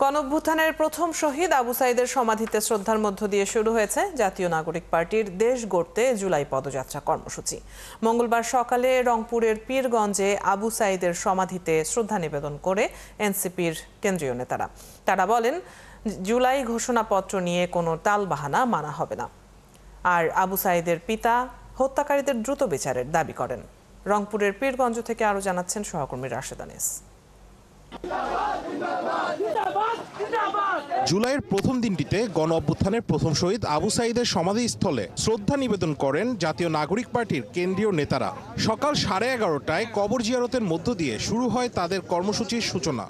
গণঅভ্যুত্থানের প্রথম শহীদ আবু সাঈদের সমাধিতে শ্রদ্ধার মধ্য দিয়ে শুরু হয়েছে জাতীয় নাগরিক পার্টির দেশ গড়তে জুলাই পদযাত্রা কর্মসূচি। মঙ্গলবার সকালে রংপুরের পীরগঞ্জে আবু সাঈদের সমাধিতে শ্রদ্ধা নিবেদন করে এনসিপির কেন্দ্রীয় নেতারা। তারা বলেন, জুলাই ঘোষণাপত্র নিয়ে কোনো টালবাহানা মানা হবে না। আর আবু সাঈদের পিতা হত্যাকারীদের দ্রুত বিচারের দাবি করেন। রংপুরের পীরগঞ্জ থেকে আরও জানাচ্ছেন সহকর্মী রাশেদ আনিস। জুলাইয়ের প্রথম দিনটিতে গণঅভ্যুত্থানের প্রথম শহীদ আবু সাঈদের সমাধিস্থলে শ্রদ্ধা নিবেদন করেন জাতীয় নাগরিক পার্টির কেন্দ্রীয় নেতারা। সকাল 11:30টায় কবর জিয়ারতের মধ্য দিয়ে শুরু হয় তাদের কর্মসূচির সূচনা।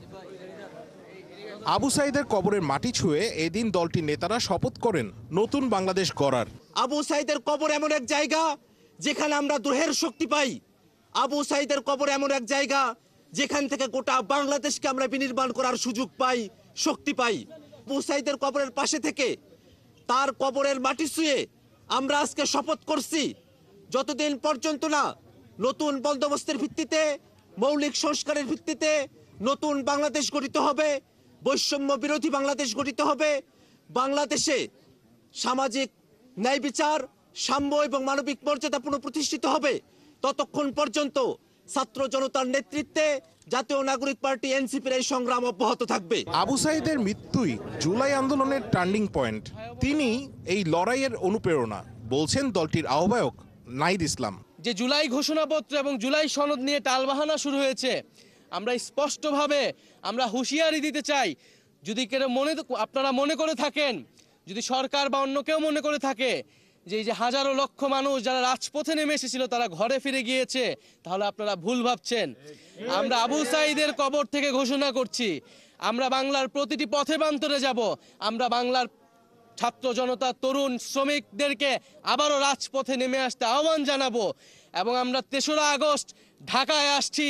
আবু সাঈদের কবরের মাটি ছুঁয়ে এদিন দলটির নেতারা শপথ করেন নতুন বাংলাদেশ গড়ার। আবু সাঈদের কবর এমন এক জায়গা যেখানে আমরা দ্রোহের শক্তি পাই। আবু সাঈদের কবর এমন এক জায়গা যেখান থেকে গোটা বাংলাদেশকে আমরা বিনির্মাণ করার সুযোগ পাই, শক্তি পাই। আবু সাঈদের কবরের পাশে থেকে তার কবরের মাটি ছুঁয়ে আমরা আজকে শপথ করছি, যতদিন পর্যন্ত না নতুন বন্দোবস্তের ভিত্তিতে, মৌলিক সংস্কারের ভিত্তিতে নতুন বাংলাদেশ গঠিত হবে, বৈষম্য বিরোধী বাংলাদেশ গঠিত হবে, বাংলাদেশে সামাজিক ন্যায় বিচার, সাম্য এবং মানবিক মর্যাদা পুনঃপ্রতিষ্ঠিত হবে, ততক্ষণ পর্যন্ত ছাত্র জনতার নেতৃত্বে জাতীয় নাগরিক পার্টি এনসিপির এই সংগ্রাম অব্যাহত থাকবে। আবু সাঈদের মৃত্যুই জুলাই আন্দোলনের টার্নিং পয়েন্ট। তিনি এই লড়াইয়ের অনুপ্রেরণা, বলছেন দলটির আহ্বায়ক নাহিদ ইসলাম। যে জুলাই ঘোষণাপত্র এবং জুলাই সনদ নিয়ে টালবাহানা শুরু হয়েছে, আমরা স্পষ্টভাবে আমরা হুঁশিয়ারি দিতে চাই, যদি কেউ আপনারা মনে করে থাকেন, যদি সরকার বা অন্য কেউ মনে করে থাকে যে এই যে হাজারো লক্ষ মানুষ যারা রাজপথে নেমে এসেছিল তারা ঘরে ফিরে গিয়েছে, তাহলে আপনারা ভুল ভাবছেন। আমরা আবু সাঈদের কবর থেকে ঘোষণা করছি, আমরা বাংলার প্রতিটি পথে প্রান্তরে যাব। আমরা বাংলার ছাত্র জনতা, তরুণ, শ্রমিকদেরকে আবারও রাজপথে নেমে আসতে আহ্বান জানাবো। এবং আমরা 3রা আগস্ট ঢাকায় আসছি,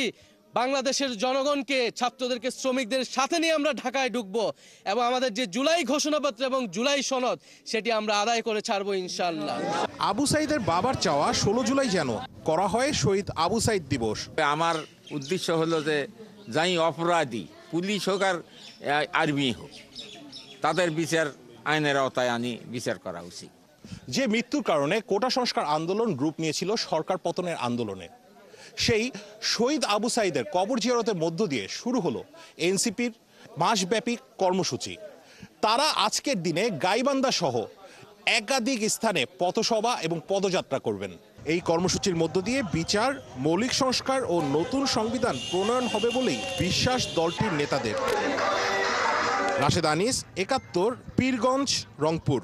বাংলাদেশের জনগণকে, ছাত্রদেরকে, শ্রমিকদের সাথে নিয়ে আমরা ঢাকায় ঢুকবো এবং আমাদের যে জুলাই ঘোষণাপত্র এবং জুলাই সনদ সেটি আমরা আদায় করে ছাড়বো ইনশাআল্লাহ। আবু সাঈদের বাবার চাওয়া 16 জুলাই যেন করা হয় শহীদ আবু সাঈদ দিবস। আমার উদ্দেশ্য হলো যে যাই অপরাধী, পুলিশ হোক আর আর্মি হোক, তাদের বিচার আইনের আওতায় আনি বিচার করা উচিত। যে মৃত্যুর কারণে কোটা সংস্কার আন্দোলন রূপ নিয়েছিল সরকার পতনের আন্দোলনে, সেই শহীদ আবু সাঈদের কবর জিয়ারতের মধ্য দিয়ে শুরু হলো এনসিপির মাসব্যাপী কর্মসূচি। তারা আজকের দিনে গাইবান্ধা সহ একাধিক স্থানে পথসভা এবং পদযাত্রা করবেন। এই কর্মসূচির মধ্য দিয়ে বিচার, মৌলিক সংস্কার ও নতুন সংবিধান প্রণয়ন হবে বলেই বিশ্বাস দলটির নেতাদের। রাশেদ আনিস, 71, পীরগঞ্জ, রংপুর।